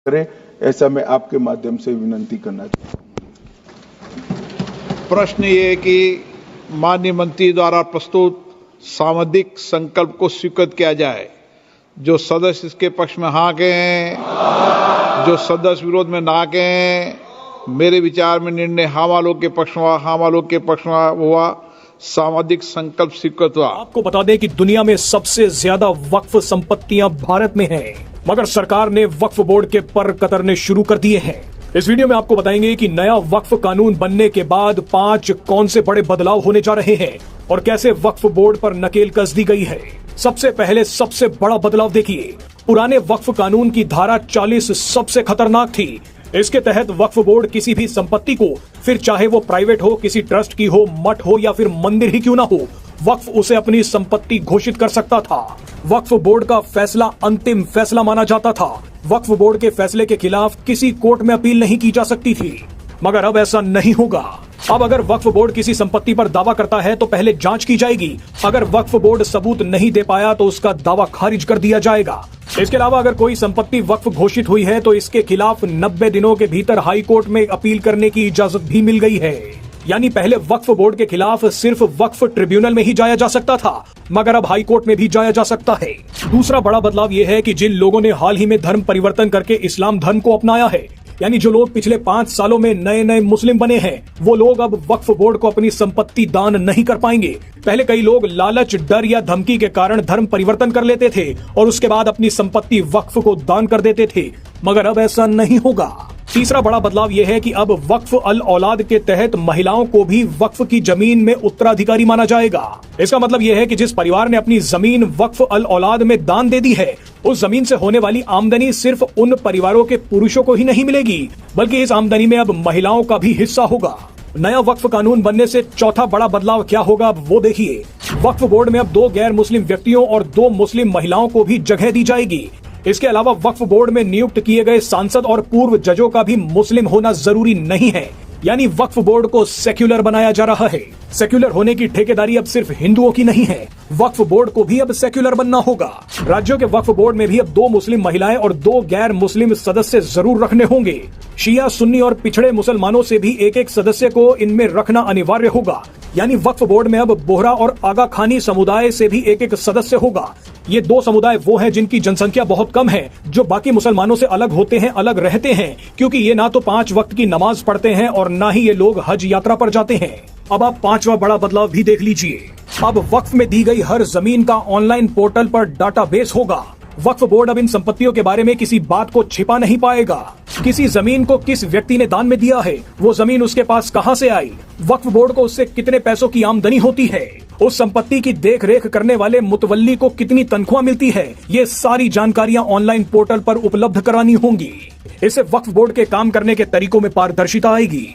करें, ऐसा मैं आपके माध्यम से विनती करना चाहता हूं। प्रश्न ये है कि माननीय मंत्री द्वारा प्रस्तुत सामुदायिक संकल्प को स्वीकृत किया जाए। जो सदस्य इसके पक्ष में हाँ कहें, जो सदस्य विरोध में ना कहें। मेरे विचार में निर्णय हाँ वालों के पक्ष में, हाँ वालों के पक्ष में हुआ। सामुदायिक संकल्प स्वीकृत हुआ। आपको बता दें कि दुनिया में सबसे ज्यादा वक्फ संपत्तियां भारत में हैं, मगर सरकार ने वक्फ बोर्ड के पर कतरने शुरू कर दिए हैं। इस वीडियो में आपको बताएंगे कि नया वक्फ कानून बनने के बाद 5 कौन से बड़े बदलाव होने जा रहे हैं और कैसे वक्फ बोर्ड पर नकेल कस दी गई है। सबसे पहले सबसे बड़ा बदलाव देखिए। पुराने वक्फ कानून की धारा 40 सबसे खतरनाक थी। इसके तहत वक्फ बोर्ड किसी भी संपत्ति को, फिर चाहे वो प्राइवेट हो, किसी ट्रस्ट की हो, मठ हो या फिर मंदिर ही क्यों ना हो, वक्फ उसे अपनी संपत्ति घोषित कर सकता था। वक्फ बोर्ड का फैसला अंतिम फैसला माना जाता था। वक्फ बोर्ड के फैसले के खिलाफ किसी कोर्ट में अपील नहीं की जा सकती थी, मगर अब ऐसा नहीं होगा। अब अगर वक्फ बोर्ड किसी संपत्ति पर दावा करता है तो पहले जांच की जाएगी। अगर वक्फ बोर्ड सबूत नहीं दे पाया तो उसका दावा खारिज कर दिया जाएगा। इसके अलावा अगर कोई संपत्ति वक्फ घोषित हुई है तो इसके खिलाफ 90 दिनों के भीतर हाई कोर्ट में अपील करने की इजाजत भी मिल गई है। यानी पहले वक्फ बोर्ड के खिलाफ सिर्फ वक्फ ट्रिब्यूनल में ही जाया जा सकता था, मगर अब हाई कोर्ट में भी जाया जा सकता है। दूसरा बड़ा बदलाव यह है कि जिन लोगों ने हाल ही में धर्म परिवर्तन करके इस्लाम धर्म को अपनाया है, यानी जो लोग पिछले 5 सालों में नए नए मुस्लिम बने हैं, वो लोग अब वक्फ बोर्ड को अपनी संपत्ति दान नहीं कर पाएंगे। पहले कई लोग लालच, डर या धमकी के कारण धर्म परिवर्तन कर लेते थे और उसके बाद अपनी संपत्ति वक्फ को दान कर देते थे, मगर अब ऐसा नहीं होगा। तीसरा बड़ा बदलाव यह है कि अब वक्फ अल औलाद के तहत महिलाओं को भी वक्फ की जमीन में उत्तराधिकारी माना जाएगा। इसका मतलब यह है कि जिस परिवार ने अपनी जमीन वक्फ अल औलाद में दान दे दी है, उस जमीन से होने वाली आमदनी सिर्फ उन परिवारों के पुरुषों को ही नहीं मिलेगी, बल्कि इस आमदनी में अब महिलाओं का भी हिस्सा होगा। नया वक्फ कानून बनने से चौथा बड़ा बदलाव क्या होगा वो देखिए। वक्फ बोर्ड में अब 2 गैर मुस्लिम व्यक्तियों और 2 मुस्लिम महिलाओं को भी जगह दी जाएगी। इसके अलावा वक्फ बोर्ड में नियुक्त किए गए सांसद और पूर्व जजों का भी मुस्लिम होना जरूरी नहीं है। यानी वक्फ बोर्ड को सेक्युलर बनाया जा रहा है। सेक्युलर होने की ठेकेदारी अब सिर्फ हिंदुओं की नहीं है, वक्फ बोर्ड को भी अब सेक्युलर बनना होगा। राज्यों के वक्फ बोर्ड में भी अब 2 मुस्लिम महिलाएं और 2 गैर मुस्लिम सदस्य जरूर रखने होंगे। शिया, सुन्नी और पिछड़े मुसलमानों से भी एक सदस्य को इनमें रखना अनिवार्य होगा। यानी वक्फ बोर्ड में अब बोहरा और आगा खानी समुदाय से भी एक सदस्य होगा। ये 2 समुदाय वो हैं जिनकी जनसंख्या बहुत कम है, जो बाकी मुसलमानों से अलग होते हैं, अलग रहते हैं, क्योंकि ये ना तो 5 वक्त की नमाज पढ़ते हैं और ना ही ये लोग हज यात्रा पर जाते हैं। अब आप 5वां बड़ा बदलाव भी देख लीजिए। अब वक्फ में दी गई हर जमीन का ऑनलाइन पोर्टल पर डाटाबेस होगा। वक्फ बोर्ड अब इन संपत्तियों के बारे में किसी बात को छिपा नहीं पाएगा। किसी जमीन को किस व्यक्ति ने दान में दिया है, वो जमीन उसके पास कहां से आई, वक्फ बोर्ड को उससे कितने पैसों की आमदनी होती है, उस संपत्ति की देख रेख करने वाले मुतवल्ली को कितनी तनख्वाह मिलती है, ये सारी जानकारियां ऑनलाइन पोर्टल पर उपलब्ध करानी होंगी। इससे वक्फ बोर्ड के काम करने के तरीकों में पारदर्शिता आएगी।